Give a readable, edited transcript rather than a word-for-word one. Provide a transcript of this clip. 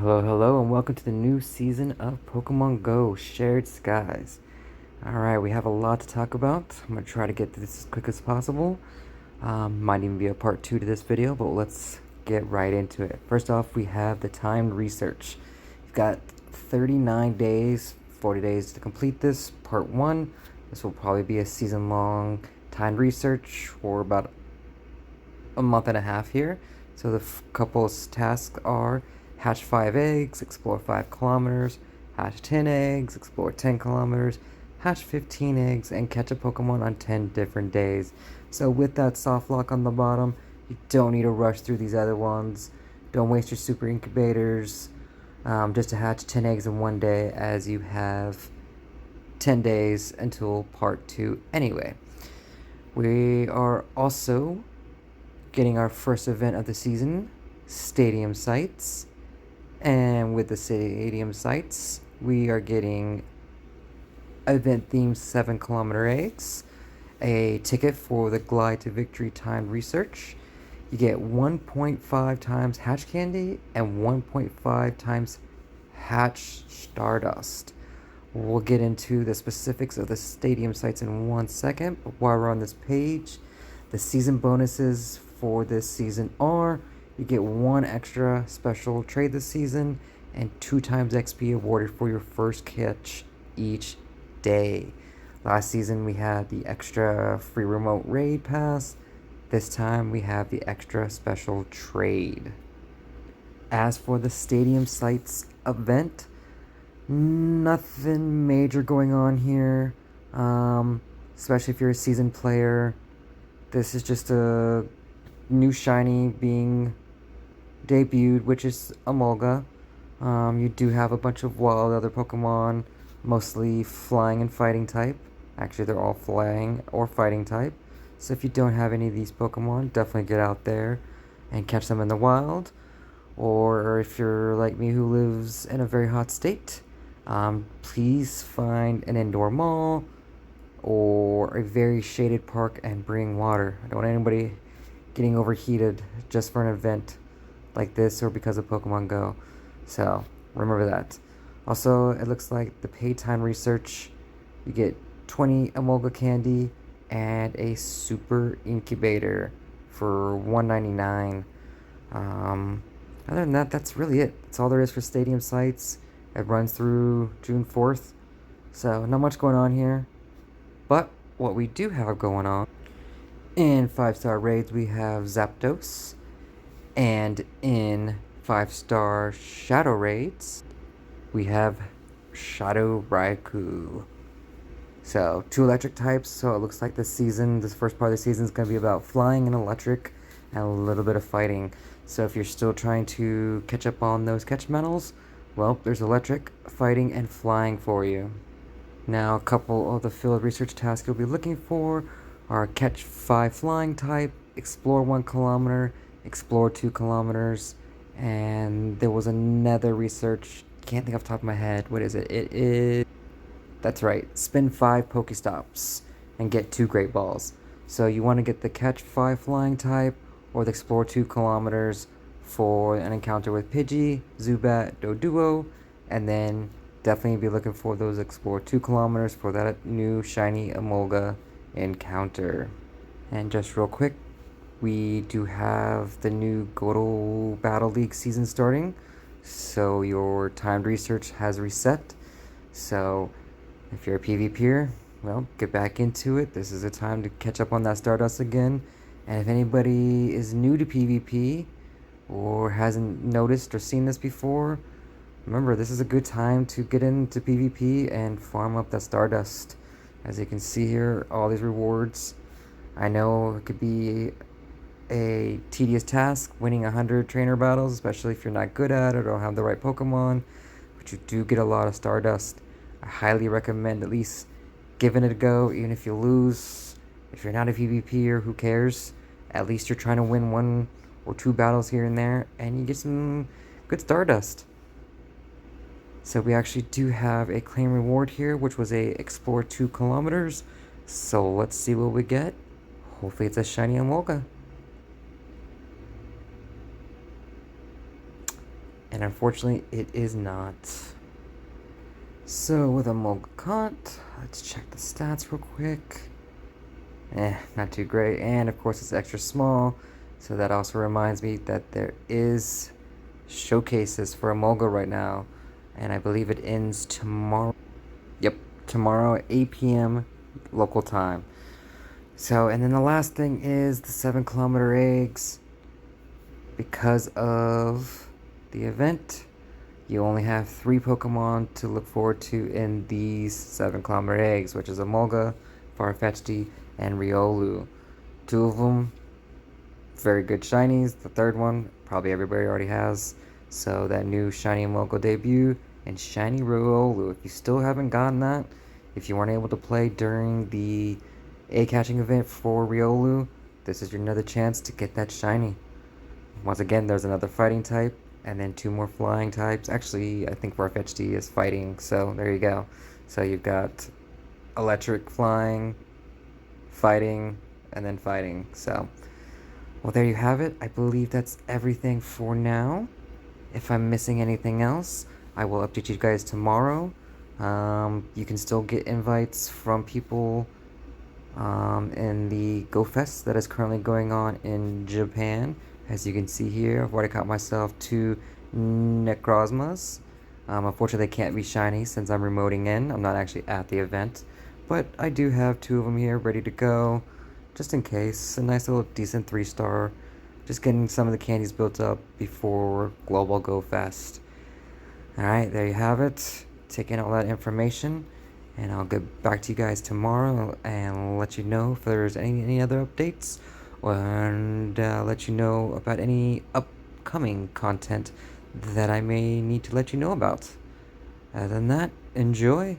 Hello, and welcome to the new season of Pokemon Go Shared Skies. Alright, we have a lot to talk about. I'm going to try to get through this as quick as possible. Might even be a part 2 to this video, but let's get right into it. First off, we have the timed research. You've got 39 days, 40 days to complete this, part 1. This will probably be a season-long timed research for about a month and a half here. So the couple's tasks are hatch 5 eggs, explore 5 kilometers, hatch 10 eggs, explore 10 kilometers, hatch 15 eggs, and catch a Pokemon on 10 different days. So with that soft lock on the bottom, you don't need to rush through these other ones. Don't waste your super incubators just to hatch 10 eggs in one day, as you have 10 days until part 2 anyway. We are also getting our first event of the season, Stadium Sites. And with the Stadium Sites, we are getting event-themed 7-kilometer eggs, a ticket for the Glide to Victory timed research. You get 1.5 times Hatch Candy and 1.5 times Hatch Stardust. We'll get into the specifics of the Stadium Sites in 1 second, but while we're on this page, the season bonuses for this season are: you get 1 extra special trade this season and 2 times XP awarded for your first catch each day. Last season we had the extra free remote raid pass. This time we have the extra special trade. As for the Stadium Sites event, nothing major going on here, especially if you're a seasoned player. This is just a new shiny being debuted, which is Emolga. You do have a bunch of wild other Pokemon, mostly flying and fighting type. Actually, they're all flying or fighting type. So if you don't have any of these Pokemon, definitely get out there and catch them in the wild. Or if you're like me who lives in a very hot state, please find an indoor mall or a very shaded park and bring water. I don't want anybody getting overheated just for an event like this or because of Pokemon Go. So remember that. Also, it looks like the paid time research, you get 20 Emolga candy and a super incubator for $1.99. Other than that, that's really it. That's all there is for Stadium Sites. It runs through June 4th. So not much going on here. But what we do have going on, in 5-star raids we have Zapdos, and in 5-star shadow raids we have Shadow Raikou. So 2 electric types, so it looks like this first part of the season is going to be about flying and electric and a little bit of fighting. So if you're still trying to catch up on those catch medals, well, there's electric, fighting, and flying for you. Now, a couple of the field research tasks you'll be looking for are catch 5 flying type, explore 1 kilometer, explore 2 kilometers, and there was another research, can't think off the top of my head, what is it? That's right, spin 5 Pokestops and get 2 Great Balls. So you want to get the catch 5 flying type or the explore 2 kilometers for an encounter with Pidgey, Zubat, Doduo, and then definitely be looking for those explore 2 kilometers for that new shiny Emolga encounter. And just real quick, we do have the new Godel Battle League season starting, so your timed research has reset. So if you're a PvPer, well, get back into it. This is a time to catch up on that Stardust again. And if anybody is new to PvP or hasn't noticed or seen this before, remember, this is a good time to get into PvP and farm up that Stardust. As you can see here, all these rewards. I know it could be a tedious task winning 100 trainer battles, especially if you're not good at it or don't have the right Pokemon, but you do get a lot of Stardust. I highly recommend at least giving it a go, even if you lose. If you're not a PvPer, who cares? At least you're trying to win 1 or 2 battles here and there, and you get some good Stardust. So we actually do have a claim reward here, which was a explore 2 kilometers. So let's see what we get. Hopefully it's a shiny Emolga. And unfortunately, it is not. So with a Molgakant, let's check the stats real quick. Not too great. And of course it's extra small. So that also reminds me that there is showcases for Emolga right now. And I believe it ends tomorrow. Yep, tomorrow at 8 p.m. local time. So, and then the last thing is the 7-kilometer eggs. Because of the event, you only have 3 Pokemon to look forward to in these 7-kilometer eggs, which is Emolga, Farfetch'd, and Riolu. 2 of them, very good shinies. The third one, probably everybody already has. So that new shiny Emolga debut and shiny Riolu. If you still haven't gotten that, if you weren't able to play during the egg catching event for Riolu, this is your another chance to get that shiny. Once again, there's another fighting type, and then 2 more flying types. Actually, I think Farfetch'd is fighting, so there you go. So you've got electric, flying, fighting, and then fighting. So, well, there you have it. I believe that's everything for now. If I'm missing anything else, I will update you guys tomorrow. You can still get invites from people in the Go Fest that is currently going on in Japan. As you can see here, I've already caught myself 2 Necrozmas. Unfortunately, they can't be shiny since I'm remoting in. I'm not actually at the event. But I do have 2 of them here ready to go, just in case. A nice little decent 3-star. Just getting some of the candies built up before Global Go Fest. Alright, there you have it. Taking all that information. And I'll get back to you guys tomorrow and let you know if there's any other updates. And let you know about any upcoming content that I may need to let you know about. Other than that, enjoy.